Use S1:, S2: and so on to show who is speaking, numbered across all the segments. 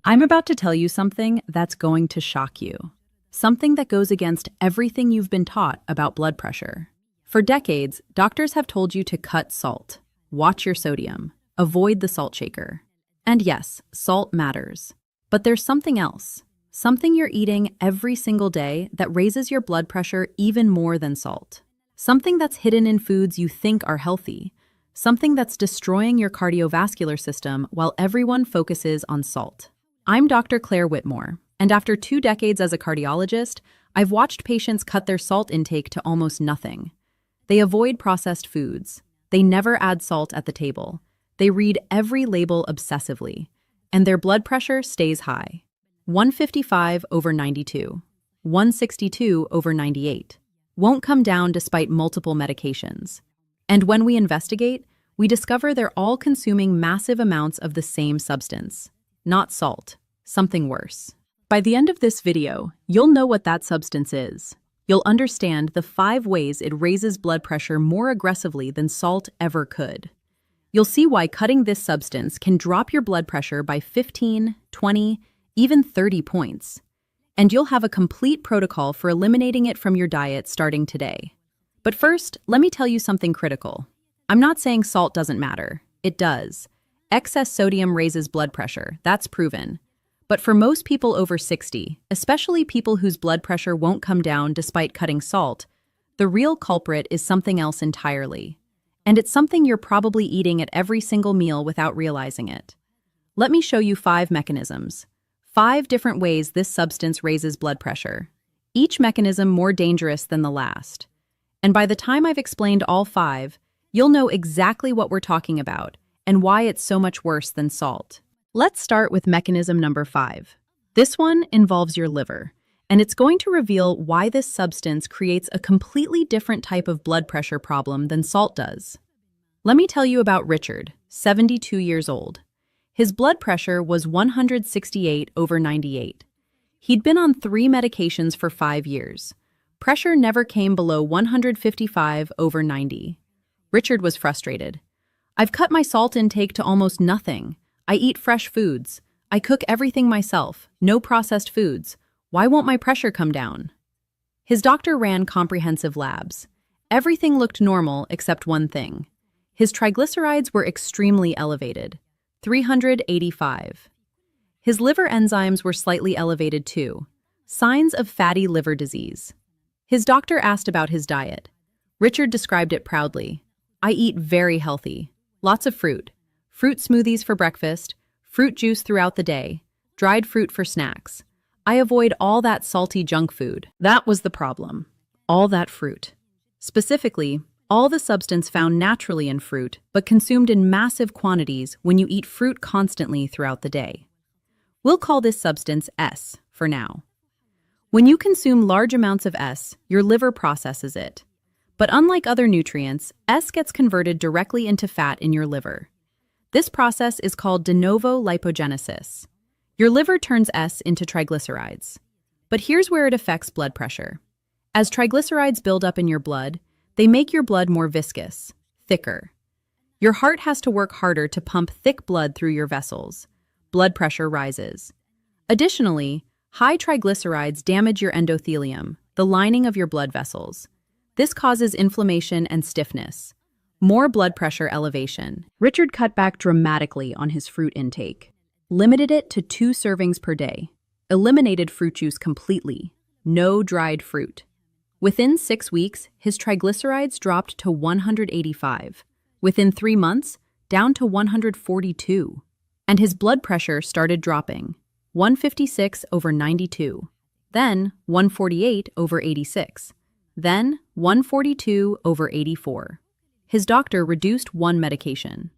S1: I'm about to tell you something that's going to shock you. Something that goes against everything you've been taught about blood pressure. For decades, doctors have told you to cut salt, watch your sodium, avoid the salt shaker. And yes, salt matters. But there's something else. Something you're eating every single day that raises your blood pressure even more than salt. Something that's hidden in foods you think are healthy. Something that's destroying your cardiovascular system while everyone focuses on salt. I'm Dr. Claire Whitmore, and after 2 decades as a cardiologist, I've watched patients cut their salt intake to almost nothing. They avoid processed foods. They never add salt at the table. They read every label obsessively, and their blood pressure stays high. 155 over 92, 162 over 98. Won't come down despite multiple medications. And when we investigate, we discover they're all consuming massive amounts of the same substance. Not salt, something worse. By the end of this video, you'll know what that substance is. You'll understand the 5 ways it raises blood pressure more aggressively than salt ever could. You'll see why cutting this substance can drop your blood pressure by 15, 20, even 30 points. And you'll have a complete protocol for eliminating it from your diet starting today. But first, let me tell you something critical. I'm not saying salt doesn't matter. It does. Excess sodium raises blood pressure, that's proven. But for most people over 60, especially people whose blood pressure won't come down despite cutting salt, the real culprit is something else entirely. And it's something you're probably eating at every single meal without realizing it. Let me show you 5 mechanisms. 5 different ways this substance raises blood pressure. Each mechanism more dangerous than the last. And by the time I've explained all 5, you'll know exactly what we're talking about and why it's so much worse than salt. Let's start with mechanism number 5. This one involves your liver, and it's going to reveal why this substance creates a completely different type of blood pressure problem than salt does. Let me tell you about Richard, 72 years old. His blood pressure was 168 over 98. He'd been on 3 medications for 5 years. Pressure never came below 155 over 90. Richard was frustrated. I've cut my salt intake to almost nothing. I eat fresh foods. I cook everything myself. No processed foods. Why won't my pressure come down? His doctor ran comprehensive labs. Everything looked normal except one thing. His triglycerides were extremely elevated, 385. His liver enzymes were slightly elevated too, signs of fatty liver disease. His doctor asked about his diet. Richard described it proudly. I eat very healthy. Lots of fruit smoothies for breakfast, fruit juice throughout the day, dried fruit for snacks. I avoid all that salty junk food. That was the problem. All that fruit. Specifically, all the substance found naturally in fruit, but consumed in massive quantities when you eat fruit constantly throughout the day. We'll call this substance S for now. When you consume large amounts of S, your liver processes it. But unlike other nutrients, S gets converted directly into fat in your liver. This process is called de novo lipogenesis. Your liver turns S into triglycerides. But here's where it affects blood pressure. As triglycerides build up in your blood, they make your blood more viscous, thicker. Your heart has to work harder to pump thick blood through your vessels. Blood pressure rises. Additionally, high triglycerides damage your endothelium, the lining of your blood vessels. This causes inflammation and stiffness. More blood pressure elevation. Richard cut back dramatically on his fruit intake. Limited it to 2 servings per day. Eliminated fruit juice completely. No dried fruit. Within 6 weeks, his triglycerides dropped to 185. Within 3 months, down to 142. And his blood pressure started dropping. 156 over 92. Then 148 over 86. Then 142 over 84. His doctor reduced 1 medication.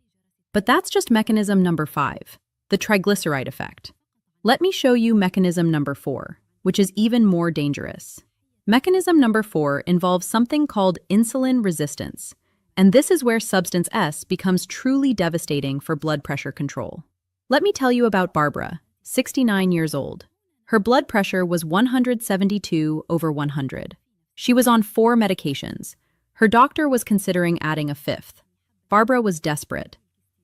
S1: But that's just mechanism number 5, the triglyceride effect. Let me show you mechanism number 4, which is even more dangerous. Mechanism number 4 involves something called insulin resistance, and this is where substance S becomes truly devastating for blood pressure control. Let me tell you about Barbara, 69 years old. Her blood pressure was 172 over 100. She was on 4 medications. Her doctor was considering adding a 5th. Barbara was desperate.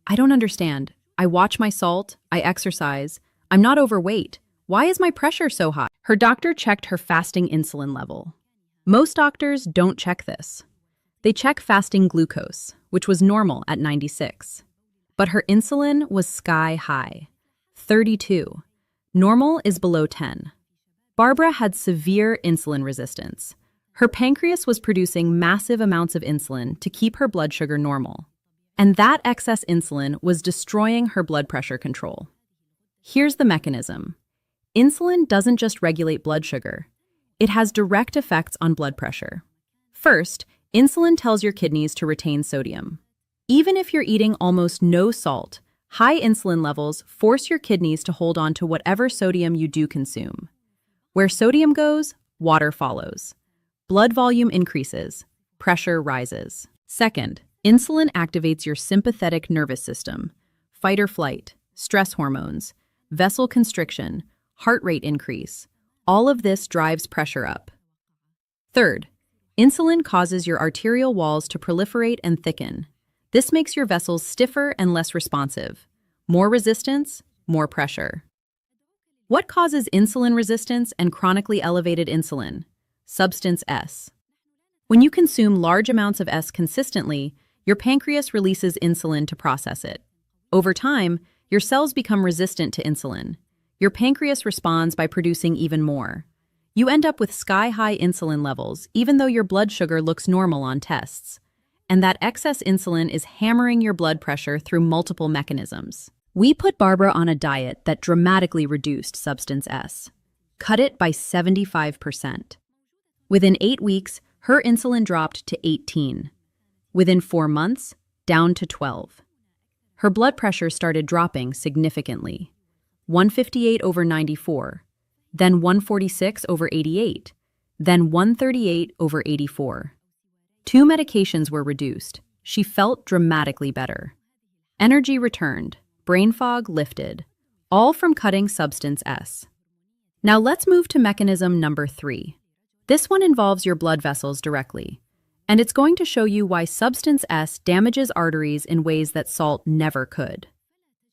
S1: I don't understand. I watch my salt, I exercise, I'm not overweight. Why is my pressure so high? Her doctor checked her fasting insulin level. Most doctors don't check this. They check fasting glucose, which was normal at 96. But her insulin was sky high, 32. Normal is below 10. Barbara had severe insulin resistance. Her pancreas was producing massive amounts of insulin to keep her blood sugar normal. And that excess insulin was destroying her blood pressure control. Here's the mechanism. Insulin doesn't just regulate blood sugar. It has direct effects on blood pressure. First, insulin tells your kidneys to retain sodium. Even if you're eating almost no salt, high insulin levels force your kidneys to hold on to whatever sodium you do consume. Where sodium goes, water follows. Blood volume increases, pressure rises. Second, insulin activates your sympathetic nervous system, fight or flight, stress hormones, vessel constriction, heart rate increase. All of this drives pressure up. Third, insulin causes your arterial walls to proliferate and thicken. This makes your vessels stiffer and less responsive. More resistance, more pressure. What causes insulin resistance and chronically elevated insulin? Substance S. When you consume large amounts of S consistently, your pancreas releases insulin to process it. Over time, your cells become resistant to insulin. Your pancreas responds by producing even more. You end up with sky-high insulin levels, even though your blood sugar looks normal on tests. And that excess insulin is hammering your blood pressure through multiple mechanisms. We put Barbara on a diet that dramatically reduced substance S. Cut it by 75%. Within 8 weeks, her insulin dropped to 18. Within 4 months, down to 12. Her blood pressure started dropping significantly. 158 over 94, then 146 over 88, then 138 over 84. 2 medications were reduced. She felt dramatically better. Energy returned, brain fog lifted, all from cutting substance S. Now let's move to mechanism number 3. This one involves your blood vessels directly, and it's going to show you why substance S damages arteries in ways that salt never could.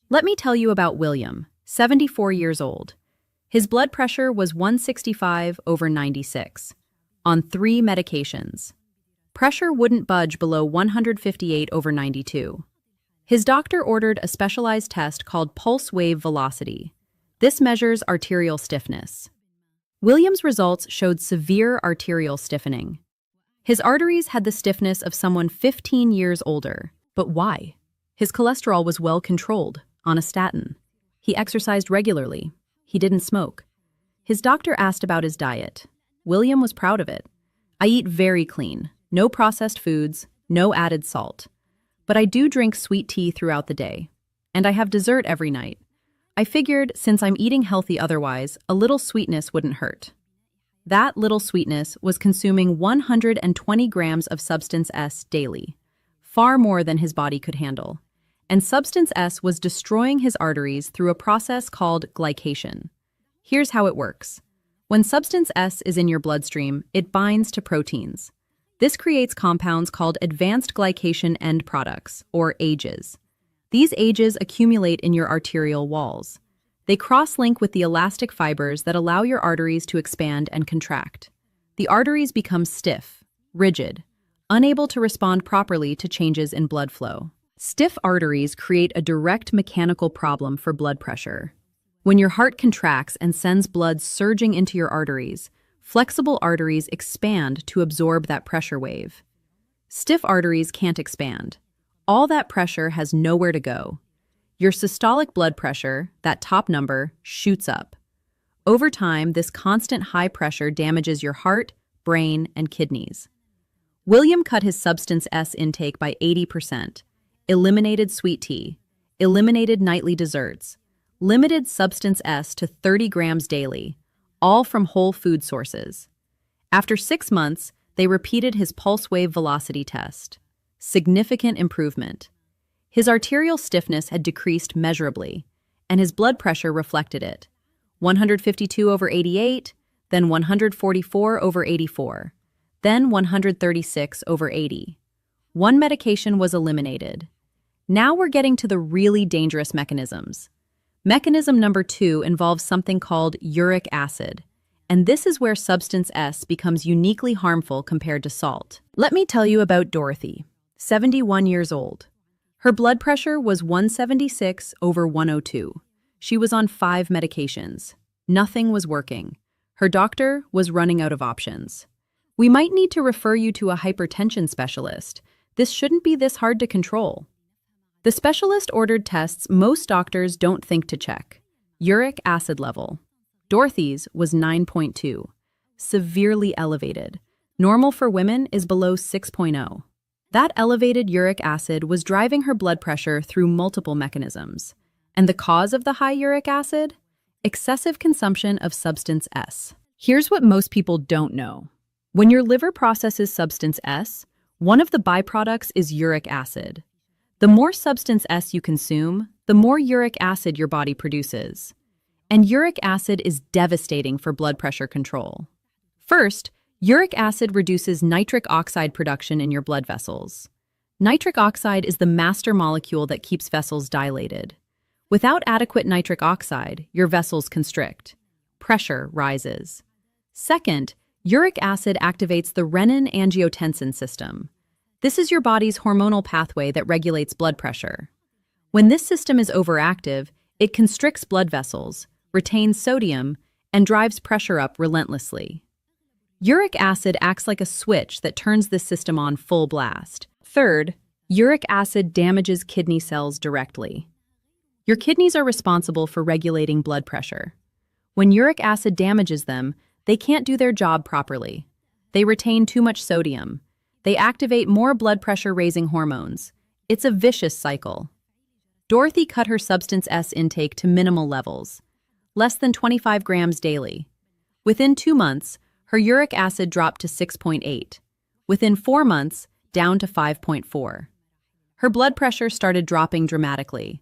S1: Let me tell you about William, 74 years old. His blood pressure was 165 over 96, on 3 medications. Pressure wouldn't budge below 158 over 92. His doctor ordered a specialized test called pulse wave velocity. This measures arterial stiffness. William's results showed severe arterial stiffening. His arteries had the stiffness of someone 15 years older. But why? His cholesterol was well controlled, on a statin. He exercised regularly. He didn't smoke. His doctor asked about his diet. William was proud of it. I eat very clean, no processed foods, no added salt. But I do drink sweet tea throughout the day. And I have dessert every night. I figured, since I'm eating healthy otherwise, a little sweetness wouldn't hurt. That little sweetness was consuming 120 grams of substance S daily, far more than his body could handle. And substance S was destroying his arteries through a process called glycation. Here's how it works. When substance S is in your bloodstream, it binds to proteins. This creates compounds called advanced glycation end products, or AGEs. These AGEs accumulate in your arterial walls. They cross-link with the elastic fibers that allow your arteries to expand and contract. The arteries become stiff, rigid, unable to respond properly to changes in blood flow. Stiff arteries create a direct mechanical problem for blood pressure. When your heart contracts and sends blood surging into your arteries, flexible arteries expand to absorb that pressure wave. Stiff arteries can't expand. All that pressure has nowhere to go. Your systolic blood pressure, that top number, shoots up. Over time, this constant high pressure damages your heart, brain, and kidneys. William cut his substance S intake by 80%, eliminated sweet tea, eliminated nightly desserts, limited substance S to 30 grams daily, all from whole food sources. After 6 months, they repeated his pulse wave velocity test. Significant improvement. His arterial stiffness had decreased measurably, and his blood pressure reflected it. 152 over 88, then 144 over 84, then 136 over 80. 1 medication was eliminated. Now we're getting to the really dangerous mechanisms. Mechanism number 2 involves something called uric acid, and this is where substance S becomes uniquely harmful compared to salt. Let me tell you about Dorothy, 71 years old. Her blood pressure was 176 over 102. She was on 5 medications. Nothing was working. Her doctor was running out of options. We might need to refer you to a hypertension specialist. This shouldn't be this hard to control. The specialist ordered tests most doctors don't think to check. Uric acid level. Dorothy's was 9.2, severely elevated. Normal for women is below 6.0. That elevated uric acid was driving her blood pressure through multiple mechanisms. And the cause of the high uric acid? Excessive consumption of substance S. Here's what most people don't know. When your liver processes substance S, one of the byproducts is uric acid. The more substance S you consume, the more uric acid your body produces. And uric acid is devastating for blood pressure control. First, uric acid reduces nitric oxide production in your blood vessels. Nitric oxide is the master molecule that keeps vessels dilated. Without adequate nitric oxide, your vessels constrict. Pressure rises. Second, uric acid activates the renin-angiotensin system. This is your body's hormonal pathway that regulates blood pressure. When this system is overactive, it constricts blood vessels, retains sodium, and drives pressure up relentlessly. Uric acid acts like a switch that turns this system on full blast. Third, uric acid damages kidney cells directly. Your kidneys are responsible for regulating blood pressure. When uric acid damages them, they can't do their job properly. They retain too much sodium. They activate more blood pressure-raising hormones. It's a vicious cycle. Dorothy cut her substance S intake to minimal levels, less than 25 grams daily. Within 2 months, her uric acid dropped to 6.8. Within 4 months, down to 5.4. Her blood pressure started dropping dramatically.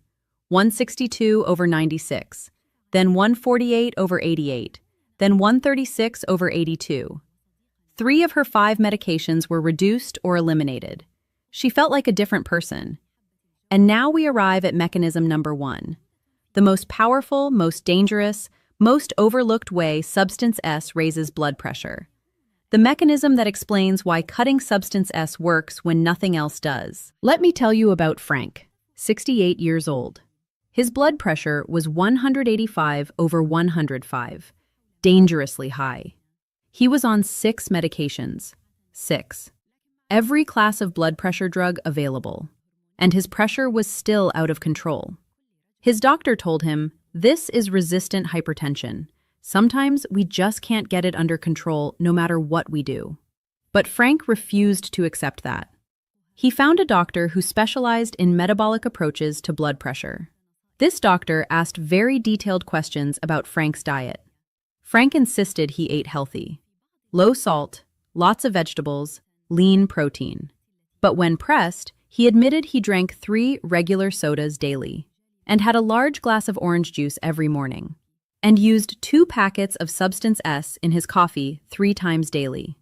S1: 162 over 96, then 148 over 88, then 136 over 82. 3 of her 5 medications were reduced or eliminated. She felt like a different person. And now we arrive at mechanism number 1, the most powerful, most dangerous, most overlooked way substance S raises blood pressure. The mechanism that explains why cutting substance S works when nothing else does. Let me tell you about Frank, 68 years old. His blood pressure was 185 over 105, dangerously high. He was on 6 medications. 6. Every class of blood pressure drug available. And his pressure was still out of control. His doctor told him, "This is resistant hypertension. Sometimes we just can't get it under control no matter what we do." But Frank refused to accept that. He found a doctor who specialized in metabolic approaches to blood pressure. This doctor asked very detailed questions about Frank's diet. Frank insisted he ate healthy. Low salt, lots of vegetables, lean protein. But when pressed, he admitted he drank 3 regular sodas daily, and had a large glass of orange juice every morning, and used 2 packets of substance S in his coffee 3 times daily,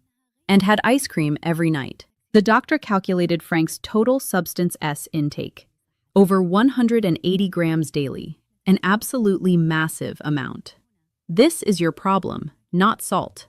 S1: and had ice cream every night. The doctor calculated Frank's total substance S intake, over 180 grams daily, an absolutely massive amount. This is your problem, not salt.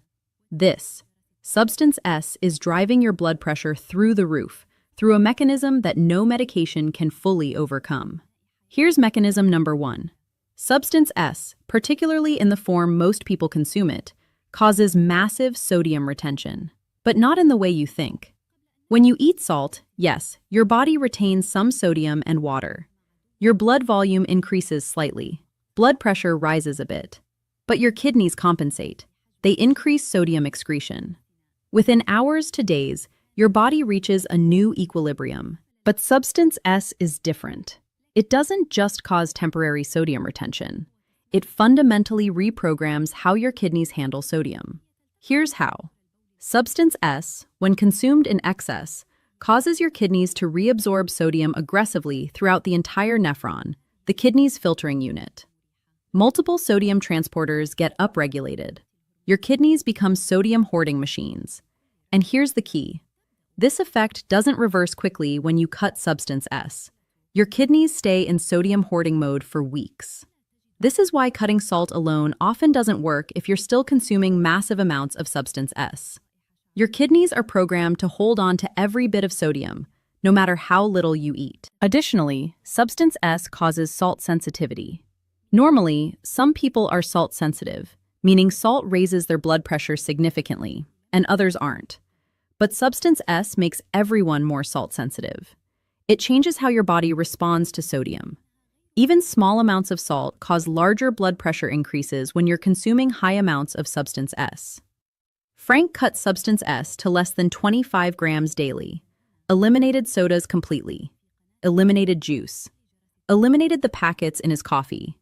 S1: This, substance S, is driving your blood pressure through the roof, through a mechanism that no medication can fully overcome. Here's mechanism number 1. Substance S, particularly in the form most people consume it, causes massive sodium retention, but not in the way you think. When you eat salt, yes, your body retains some sodium and water. Your blood volume increases slightly. Blood pressure rises a bit. But your kidneys compensate. They increase sodium excretion. Within hours to days, your body reaches a new equilibrium. But substance S is different. It doesn't just cause temporary sodium retention. It fundamentally reprograms how your kidneys handle sodium. Here's how. Substance S, when consumed in excess, causes your kidneys to reabsorb sodium aggressively throughout the entire nephron, the kidney's filtering unit. Multiple sodium transporters get upregulated. Your kidneys become sodium hoarding machines. And here's the key. This effect doesn't reverse quickly when you cut substance S. Your kidneys stay in sodium hoarding mode for weeks. This is why cutting salt alone often doesn't work if you're still consuming massive amounts of substance S. Your kidneys are programmed to hold on to every bit of sodium, no matter how little you eat. Additionally, substance S causes salt sensitivity. Normally, some people are salt sensitive, meaning salt raises their blood pressure significantly, and others aren't. But substance S makes everyone more salt sensitive. It changes how your body responds to sodium. Even small amounts of salt cause larger blood pressure increases when you're consuming high amounts of substance S. Frank cut substance S to less than 25 grams daily, eliminated sodas completely, eliminated juice, eliminated the packets in his coffee,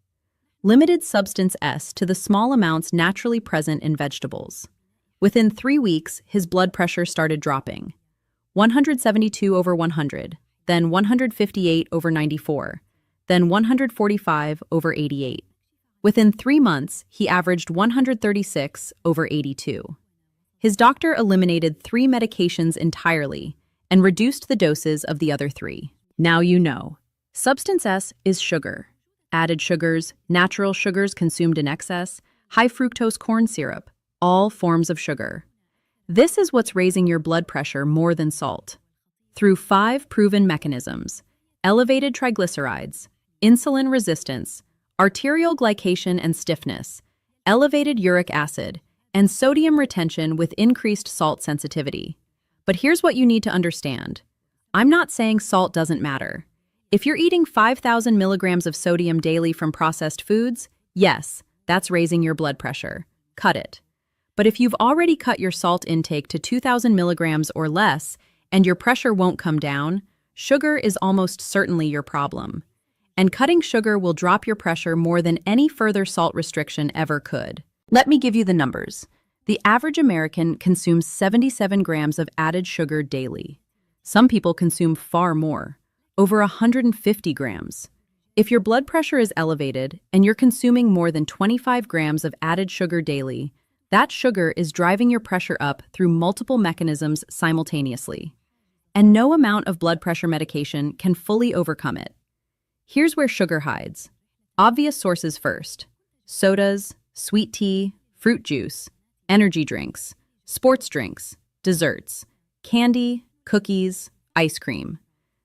S1: limited substance S to the small amounts naturally present in vegetables. Within 3 weeks, his blood pressure started dropping. 172/100, then 158/94, then 145/88. Within 3 months, he averaged 136/82. His doctor eliminated 3 medications entirely and reduced the doses of the other 3. Now you know. Substance S is sugar. Added sugars, natural sugars consumed in excess, high fructose corn syrup, all forms of sugar. This is what's raising your blood pressure more than salt. Through 5 proven mechanisms: elevated triglycerides, insulin resistance, arterial glycation and stiffness, elevated uric acid, and sodium retention with increased salt sensitivity. But here's what you need to understand. I'm not saying salt doesn't matter. If you're eating 5,000 milligrams of sodium daily from processed foods, yes, that's raising your blood pressure. Cut it. But if you've already cut your salt intake to 2,000 milligrams or less and your pressure won't come down, sugar is almost certainly your problem. And cutting sugar will drop your pressure more than any further salt restriction ever could. Let me give you the numbers. The average American consumes 77 grams of added sugar daily. Some people consume far more, over 150 grams. If your blood pressure is elevated and you're consuming more than 25 grams of added sugar daily, that sugar is driving your pressure up through multiple mechanisms simultaneously. And no amount of blood pressure medication can fully overcome it. Here's where sugar hides. Obvious sources first: sodas, sweet tea, fruit juice, energy drinks, sports drinks, desserts, candy, cookies, ice cream.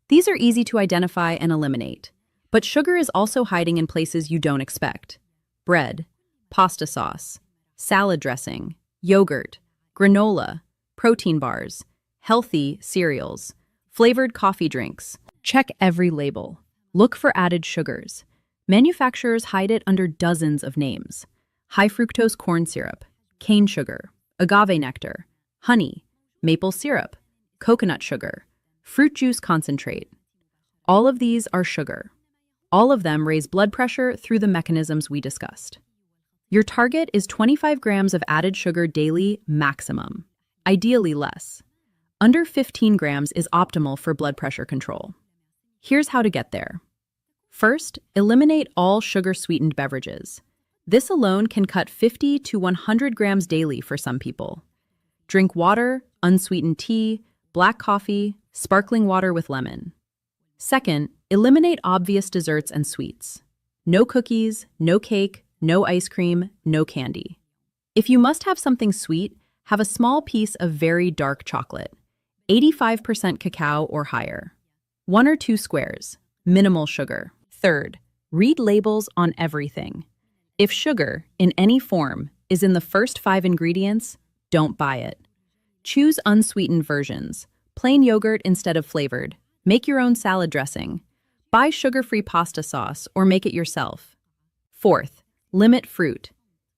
S1: These are easy to identify and eliminate. But sugar is also hiding in places you don't expect: bread, pasta sauce, salad dressing, yogurt, granola, protein bars, healthy cereals, flavored coffee drinks. Check every label. Look for added sugars. Manufacturers hide it under dozens of names: high fructose corn syrup, cane sugar, agave nectar, honey, maple syrup, coconut sugar, fruit juice concentrate. All of these are sugar. All of them raise blood pressure through the mechanisms we discussed. Your target is 25 grams of added sugar daily maximum, ideally less. Under 15 grams is optimal for blood pressure control. Here's how to get there. First, eliminate all sugar-sweetened beverages. This alone can cut 50 to 100 grams daily for some people. Drink water, unsweetened tea, black coffee, sparkling water with lemon. Second, eliminate obvious desserts and sweets. No cookies, no cake, no ice cream, no candy. If you must have something sweet, have a small piece of very dark chocolate, 85% cacao or higher. 1 or 2 squares, minimal sugar. Third, read labels on everything. If sugar, in any form, is in the first 5 ingredients, don't buy it. Choose unsweetened versions, plain yogurt instead of flavored. Make your own salad dressing. Buy sugar-free pasta sauce or make it yourself. Fourth, limit fruit.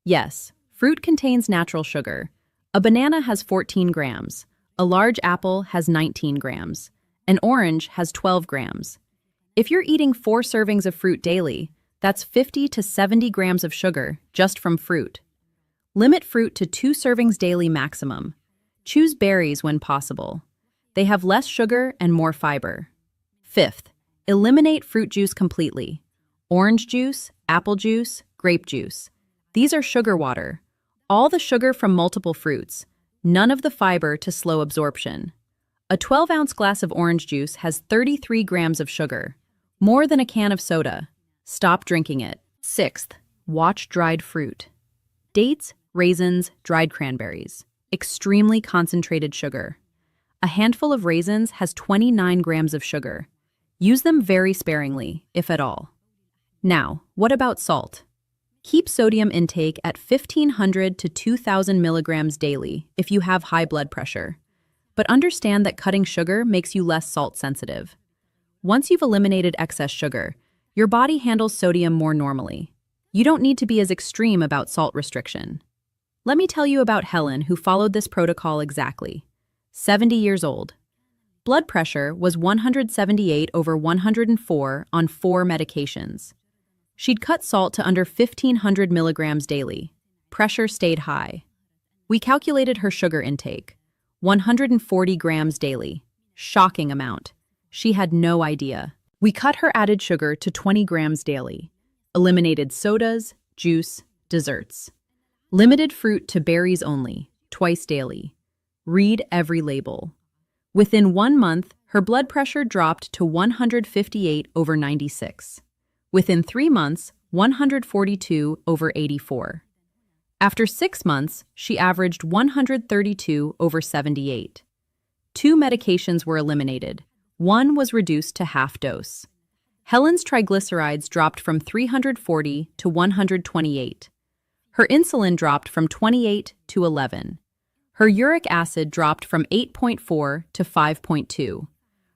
S1: Yes, fruit contains natural sugar. A banana has 14 grams. A large apple has 19 grams. An orange has 12 grams. If you're eating 4 servings of fruit daily, that's 50 to 70 grams of sugar just from fruit. Limit fruit to 2 servings daily maximum. Choose berries when possible. They have less sugar and more fiber. Fifth, eliminate fruit juice completely. Orange juice, apple juice, grape juice. These are sugar water. All the sugar from multiple fruits, none of the fiber to slow absorption. A 12-ounce glass of orange juice has 33 grams of sugar, more than a can of soda. Stop drinking it. Sixth, Watch dried fruit. Dates, raisins, dried cranberries. Extremely concentrated sugar. A handful of raisins has 29 grams of sugar. Use them very sparingly, if at all. Now, what about salt? Keep sodium intake at 1,500 to 2,000 milligrams daily if you have high blood pressure. But understand that cutting sugar makes you less salt sensitive. Once you've eliminated excess sugar, your body handles sodium more normally. You don't need to be as extreme about salt restriction. Let me tell you about Helen, who followed this protocol exactly. 70 years old. Blood pressure was 178/104 on 4 medications. She'd cut salt to under 1,500 milligrams daily. Pressure stayed high. We calculated her sugar intake. 140 grams daily. Shocking amount. She had no idea. We cut her added sugar to 20 grams daily. Eliminated sodas, juice, desserts. Limited fruit to berries only, twice daily. Read every label. Within 1 month, her blood pressure dropped to 158/96. Within 3 months, 142/84. After 6 months, she averaged 132/78. 2 medications were eliminated. 1 was reduced to half dose. Helen's triglycerides dropped from 340 to 128. Her insulin dropped from 28 to 11. Her uric acid dropped from 8.4 to 5.2.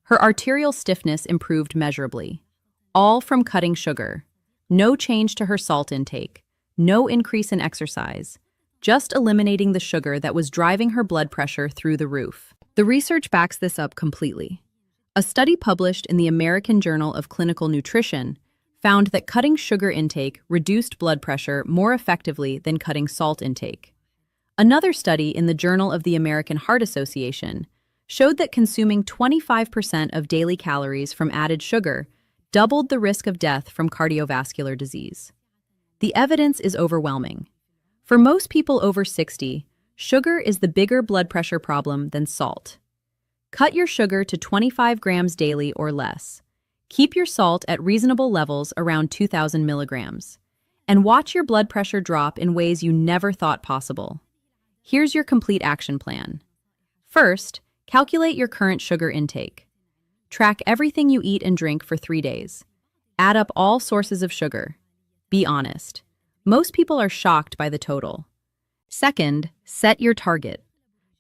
S1: Her arterial stiffness improved measurably. All from cutting sugar. No change to her salt intake. No increase in exercise. Just eliminating the sugar that was driving her blood pressure through the roof. The research backs this up completely. A study published in the American Journal of Clinical Nutrition found that cutting sugar intake reduced blood pressure more effectively than cutting salt intake. Another study in the Journal of the American Heart Association showed that consuming 25% of daily calories from added sugar doubled the risk of death from cardiovascular disease. The evidence is overwhelming. For most people over 60, sugar is the bigger blood pressure problem than salt. Cut your sugar to 25 grams daily or less. Keep your salt at reasonable levels around 2,000 milligrams. And watch your blood pressure drop in ways you never thought possible. Here's your complete action plan. First, calculate your current sugar intake. Track everything you eat and drink for 3 days. Add up all sources of sugar. Be honest. Most people are shocked by the total. Second, set your target.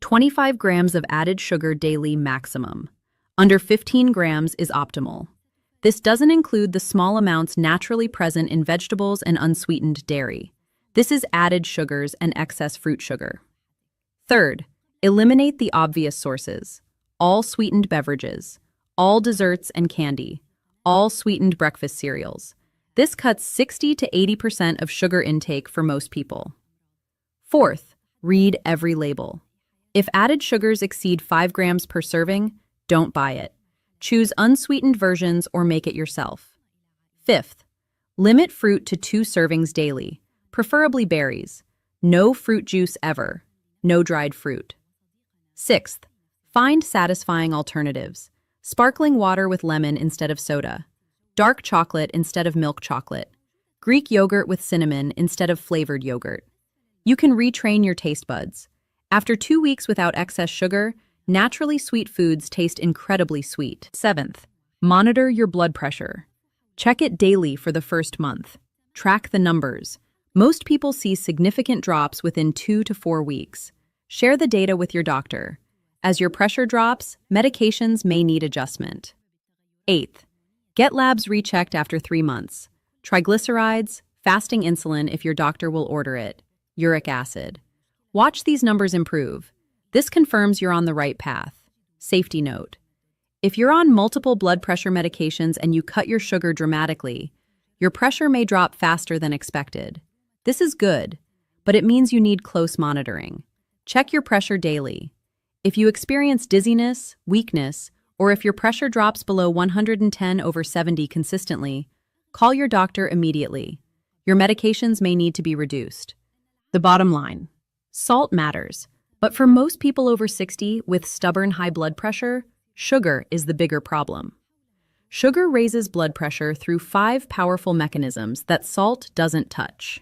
S1: 25 grams of added sugar daily maximum. Under 15 grams is optimal. This doesn't include the small amounts naturally present in vegetables and unsweetened dairy. This is added sugars and excess fruit sugar. Third, eliminate the obvious sources. All sweetened beverages, all desserts and candy, all sweetened breakfast cereals. This cuts 60 to 80% of sugar intake for most people. Fourth, read every label. If added sugars exceed 5 grams per serving, don't buy it. Choose unsweetened versions or make it yourself. Fifth, limit fruit to 2 servings daily, preferably berries. No fruit juice ever. No dried fruit. Sixth, find satisfying alternatives. Sparkling water with lemon instead of soda. Dark chocolate instead of milk chocolate. Greek yogurt with cinnamon instead of flavored yogurt. You can retrain your taste buds. After 2 weeks without excess sugar, naturally sweet foods taste incredibly sweet. Seventh, monitor your blood pressure. Check it daily for the first month. Track the numbers. Most people see significant drops within 2 to 4 weeks. Share the data with your doctor. As your pressure drops, medications may need adjustment. Eighth, get labs rechecked after 3 months. Triglycerides, fasting insulin if your doctor will order it, uric acid. Watch these numbers improve. This confirms you're on the right path. Safety note. If you're on multiple blood pressure medications and you cut your sugar dramatically, your pressure may drop faster than expected. This is good, but it means you need close monitoring. Check your pressure daily. If you experience dizziness, weakness, or if your pressure drops below 110/70 consistently, call your doctor immediately. Your medications may need to be reduced. The bottom line: salt matters, but for most people over 60 with stubborn high blood pressure, sugar is the bigger problem. Sugar raises blood pressure through 5 powerful mechanisms that salt doesn't touch.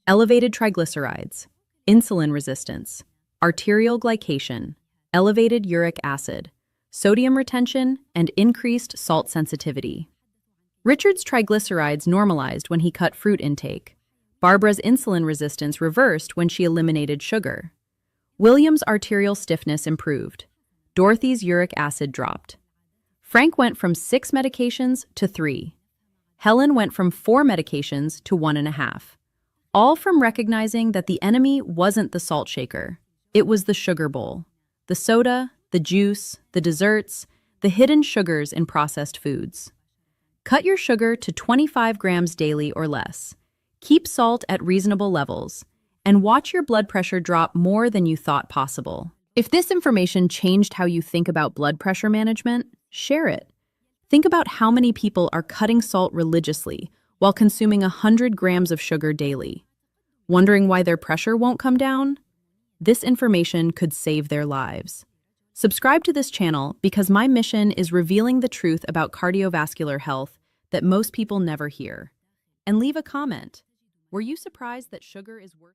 S1: Elevated triglycerides, insulin resistance, arterial glycation, elevated uric acid, sodium retention, and increased salt sensitivity. Richard's triglycerides normalized when he cut fruit intake. Barbara's insulin resistance reversed when she eliminated sugar. William's arterial stiffness improved. Dorothy's uric acid dropped. Frank went from 6 medications to 3. Helen went from 4 medications to 1.5. All from recognizing that the enemy wasn't the salt shaker. It was the sugar bowl. The soda, the juice, the desserts, the hidden sugars in processed foods. Cut your sugar to 25 grams daily or less. Keep salt at reasonable levels, and watch your blood pressure drop more than you thought possible. If this information changed how you think about blood pressure management, share it. Think about how many people are cutting salt religiously while consuming 100 grams of sugar daily. Wondering why their pressure won't come down? This information could save their lives. Subscribe to this channel because my mission is revealing the truth about cardiovascular health that most people never hear. And leave a comment. Were you surprised that sugar is worth